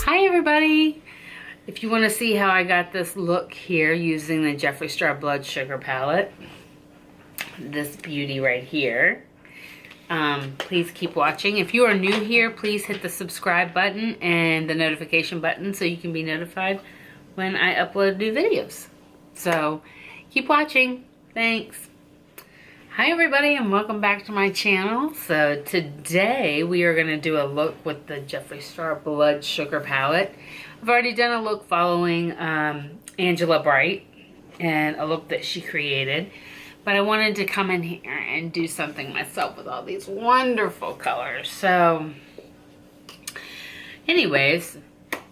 Hi everybody! If you want to see how I got this look here using the Jeffree Star Blood Sugar palette, this beauty right here, please keep watching. If you are new here, please hit the subscribe button and the notification button so you can be notified when I upload new videos. So keep watching. Thanks. Hi everybody and welcome back to my channel. So today we are going to do a look with the Jeffree Star Blood Sugar palette. I've already done a look following Angela Bright and a look that she created. But I wanted to come in here and do something myself with all these wonderful colors. So anyways,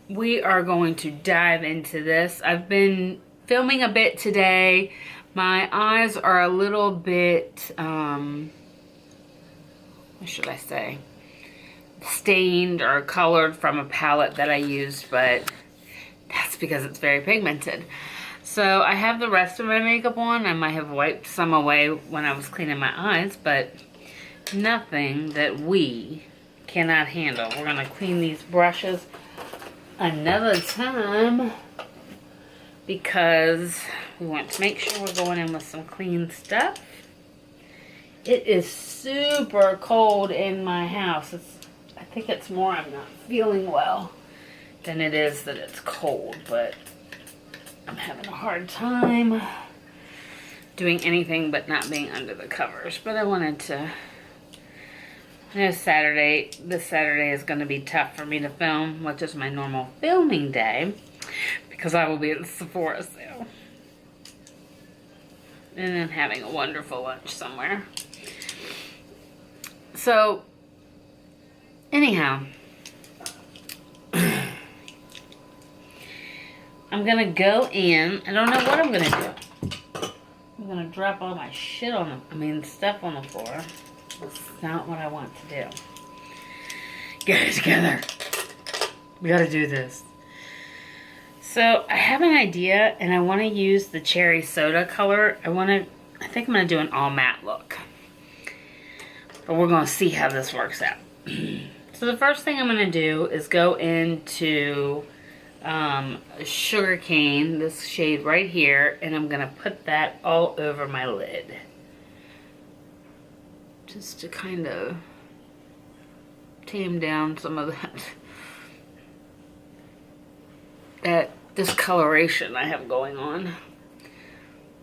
we are going to dive into this. I've been filming a bit today. My eyes are a little bit, what should I say, stained or colored from a palette that I used, but that's because it's very pigmented. So I have the rest of my makeup on. I might have wiped some away when I was cleaning my eyes, but nothing that we cannot handle. We're gonna clean these brushes another time because we want to make sure we're going in with some clean stuff. It is super cold in my house. I think it's more I'm not feeling well than it is that it's cold, but I'm having a hard time doing anything but not being under the covers. But I wanted to, I know this Saturday is going to be tough for me to film, which is my normal filming day, because I will be at the Sephora sale. And then having a wonderful lunch somewhere. So, anyhow, I'm gonna go in. I don't know what I'm gonna do. I'm gonna drop all my shit on stuff on the floor. That's not what I want to do. Get it together. We gotta do this. So I have an idea, and I want to use the cherry soda color. I think I'm gonna do an all matte look, but we're gonna see how this works out. So the first thing I'm gonna do is go into Sugar Cane, this shade right here, and I'm gonna put that all over my lid, just to kind of tame down some of that discoloration I have going on.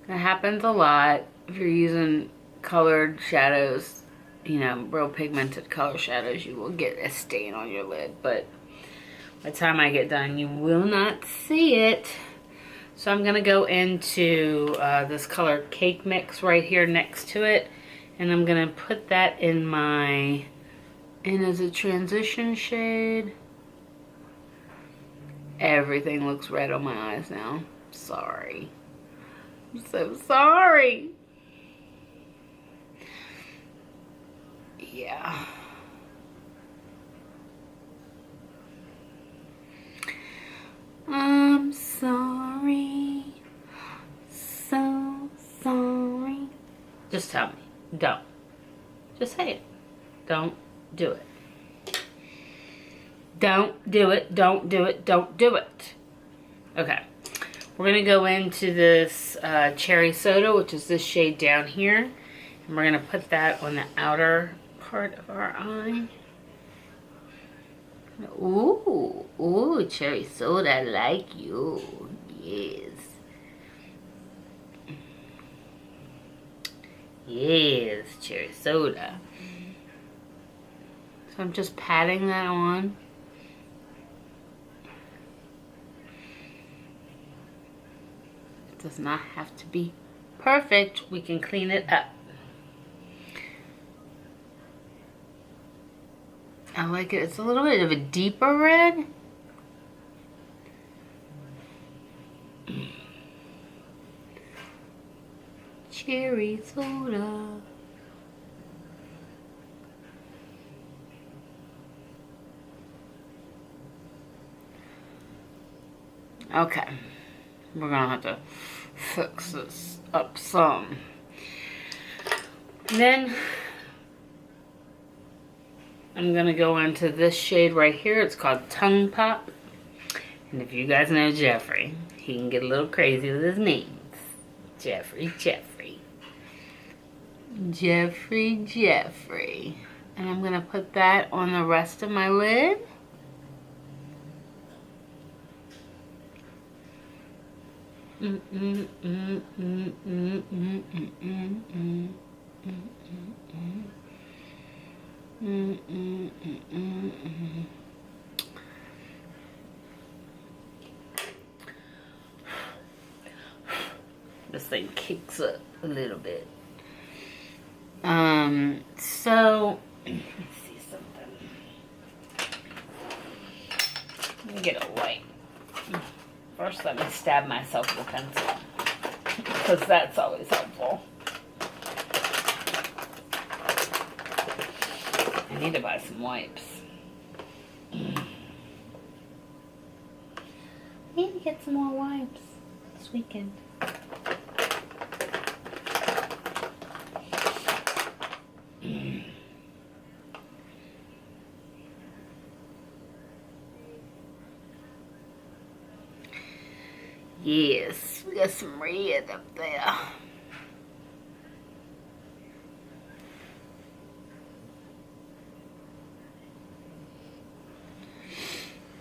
That happens a lot if you're using colored shadows, you know, real pigmented color shadows. You will get a stain on your lid, but by the time I get done, you will not see it. So I'm gonna go into this color Cake Mix right here next to it, and I'm gonna put that in my, and as a transition shade. Everything looks red on my eyes now. Sorry. I'm so sorry. Yeah. I'm sorry. So sorry. Just tell me. Don't. Just say it. Don't do it. Don't do it, don't do it, don't do it. Okay, we're gonna go into this cherry soda, which is this shade down here. And we're gonna put that on the outer part of our eye. Ooh, ooh, cherry soda, I like you, yes. Yes, cherry soda. So I'm just patting that on. Does not have to be perfect. We can clean it up. I like it. It's a little bit of a deeper red. Cherry soda. Okay. We're gonna have to fix this up some. Then I'm gonna go into this shade right here. It's called Tongue Pop. And if you guys know Jeffree, he can get a little crazy with his names. Jeffree, Jeffree. Jeffree, Jeffree. And I'm gonna put that on the rest of my lid. This thing kicks up a little bit. So let me see something. Let me get a white. First, let me stab myself with a pencil, because that's always helpful. I need to buy some wipes. I need to get some more wipes this weekend. Yes, we got some red up there.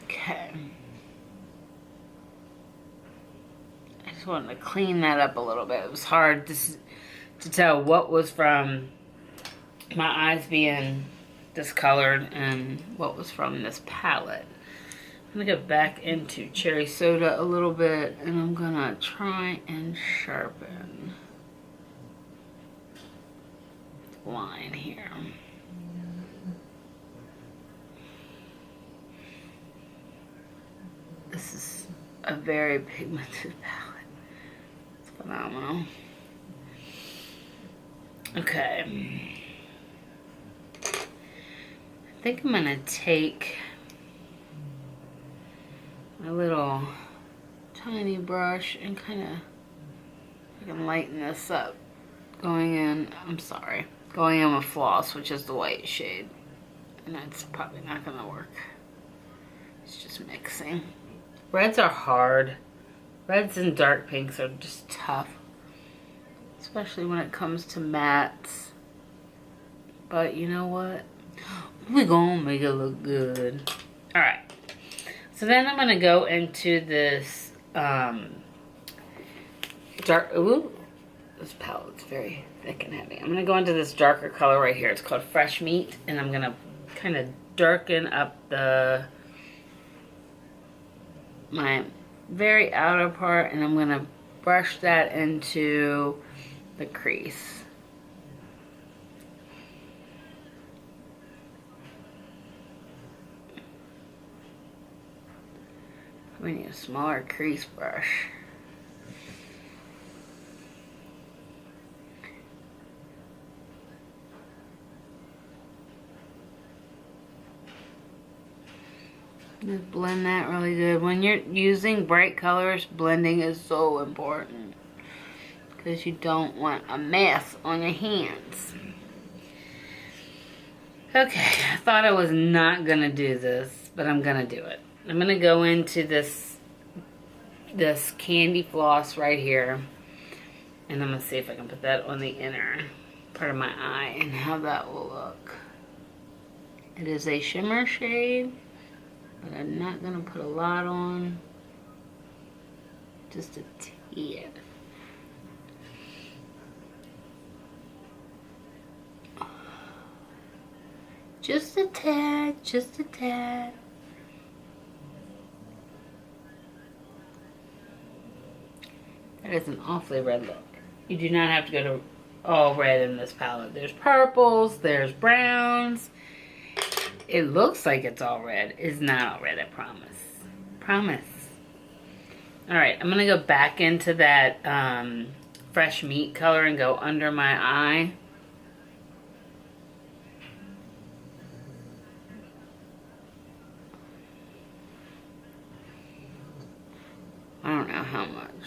Okay. I just wanted to clean that up a little bit. It was hard to tell what was from my eyes being discolored and what was from this palette. I'm gonna go back into cherry soda a little bit, and I'm gonna try and sharpen the line here. This is a very pigmented palette. It's phenomenal. Okay. I think I'm gonna take my little tiny brush and kind of, I can lighten this up. Going in with Floss, which is the white shade. And that's probably not gonna work. It's just mixing. Reds are hard. Reds and dark pinks are just tough. Especially when it comes to mattes. But you know what? We're gonna make it look good. Alright. So then I'm gonna go into this dark, ooh, this palette's very thick and heavy. I'm gonna go into this darker color right here. It's called Fresh Meat, and I'm gonna kind of darken up my very outer part, and I'm gonna brush that into the crease. We need a smaller crease brush. Just blend that really good. When you're using bright colors, blending is so important, because you don't want a mess on your hands. Okay, I thought I was not gonna do this, but I'm gonna do it. I'm gonna go into this candy floss right here, and I'm gonna see if I can put that on the inner part of my eye and how that will look. It is a shimmer shade, but I'm not gonna put a lot on, just a tad. Just a tad, just a tad. That is an awfully red look. You do not have to go to all red in this palette. There's purples, there's browns. It looks like it's all red. It's not all red, I promise. Promise. Alright, I'm gonna go back into that Fresh Meat color and go under my eye.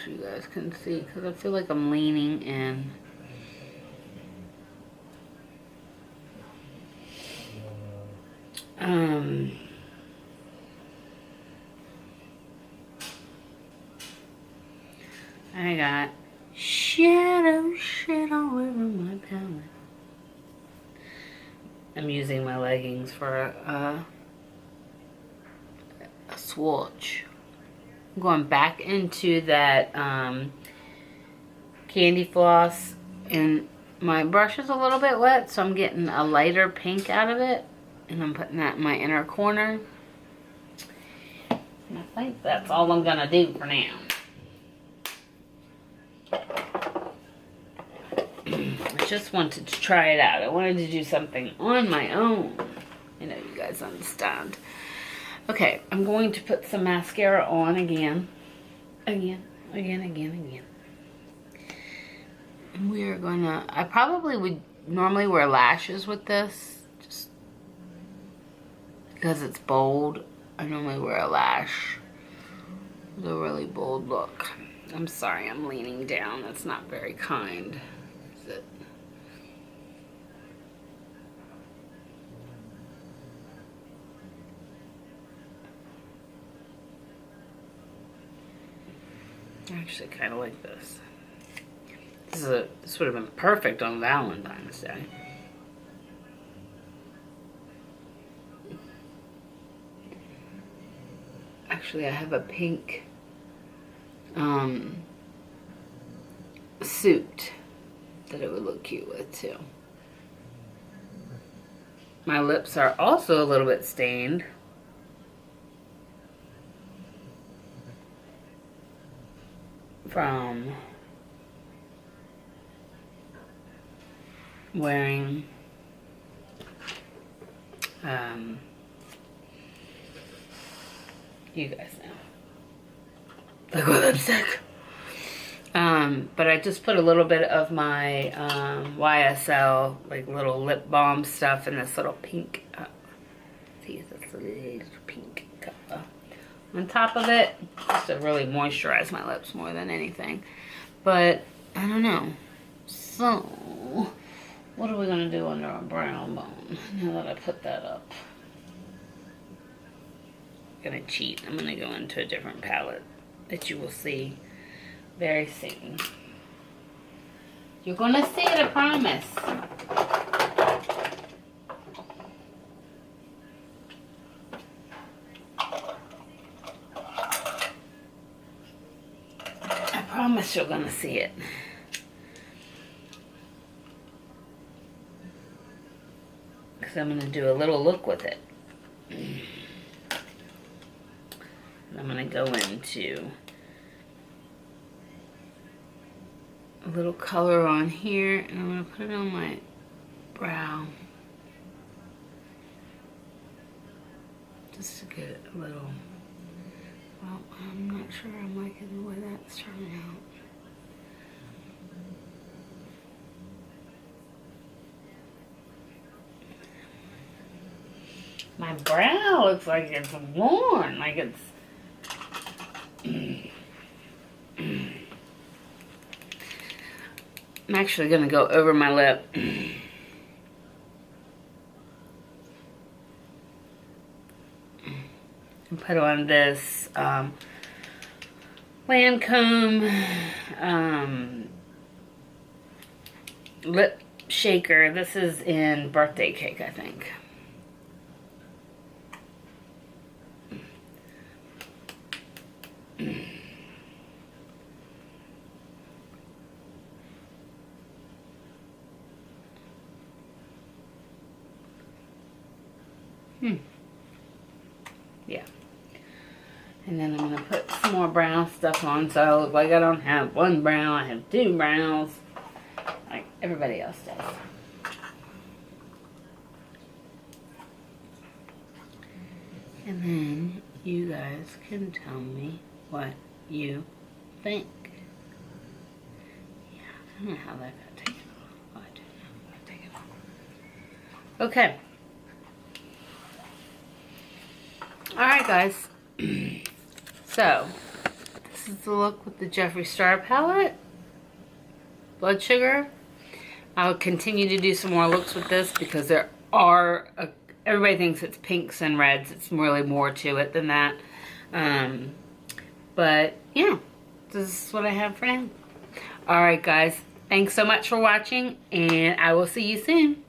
so you guys can see, because I feel like I'm leaning in. I got shadow over my palette. I'm using my leggings for a swatch. I'm going back into that candy floss, and my brush is a little bit wet, so I'm getting a lighter pink out of it, and I'm putting that in my inner corner. And I think that's all I'm gonna do for now. I just wanted to try it out. I wanted to do something on my own. I know you guys understand. Okay, I'm going to put some mascara on again. And we are gonna, I probably would normally wear lashes with this, just because it's bold. I normally wear a lash with a really bold look. I'm sorry, I'm leaning down. That's not very kind, is it? I actually kind of like this. This would have been perfect on Valentine's Day. Actually, I have a pink suit that it would look cute with too. My lips are also a little bit stained. From wearing you guys know, liquid lipstick. But I just put a little bit of my YSL like little lip balm stuff in this little pink see, this little pink color on top of it, just to really moisturize my lips more than anything. But I don't know. So what are we gonna do under our brown bone now that I put that up? I'm gonna cheat. I'm gonna go into a different palette that you will see very soon. You're gonna see it, I promise. I promise you're gonna see it. Because I'm gonna do a little look with it. And I'm gonna go into a little color on here, and I'm gonna put it on my brow. Just to get it a little, well, I'm not sure I'm liking the way that's turning out. My brow looks like it's worn, like it's I'm actually gonna go over my lip and put on this Lancome lip shaker. This is in Birthday Cake, I think. Yeah. And then I'm going to put some more brown stuff on, so I look like I don't have one brown, I have two browns, like everybody else does. And then you guys can tell me what you think. Yeah, I don't know how that got taken off. Oh, I didn't know how it got taken off. Okay. Alright guys, so this this is the look with the Jeffree Star palette. Blood Sugar. I'll continue to do some more looks with this because there are, everybody thinks it's pinks and reds. It's really more to it than that. But yeah, this is what I have for now. Alright guys, thanks so much for watching, and I will see you soon.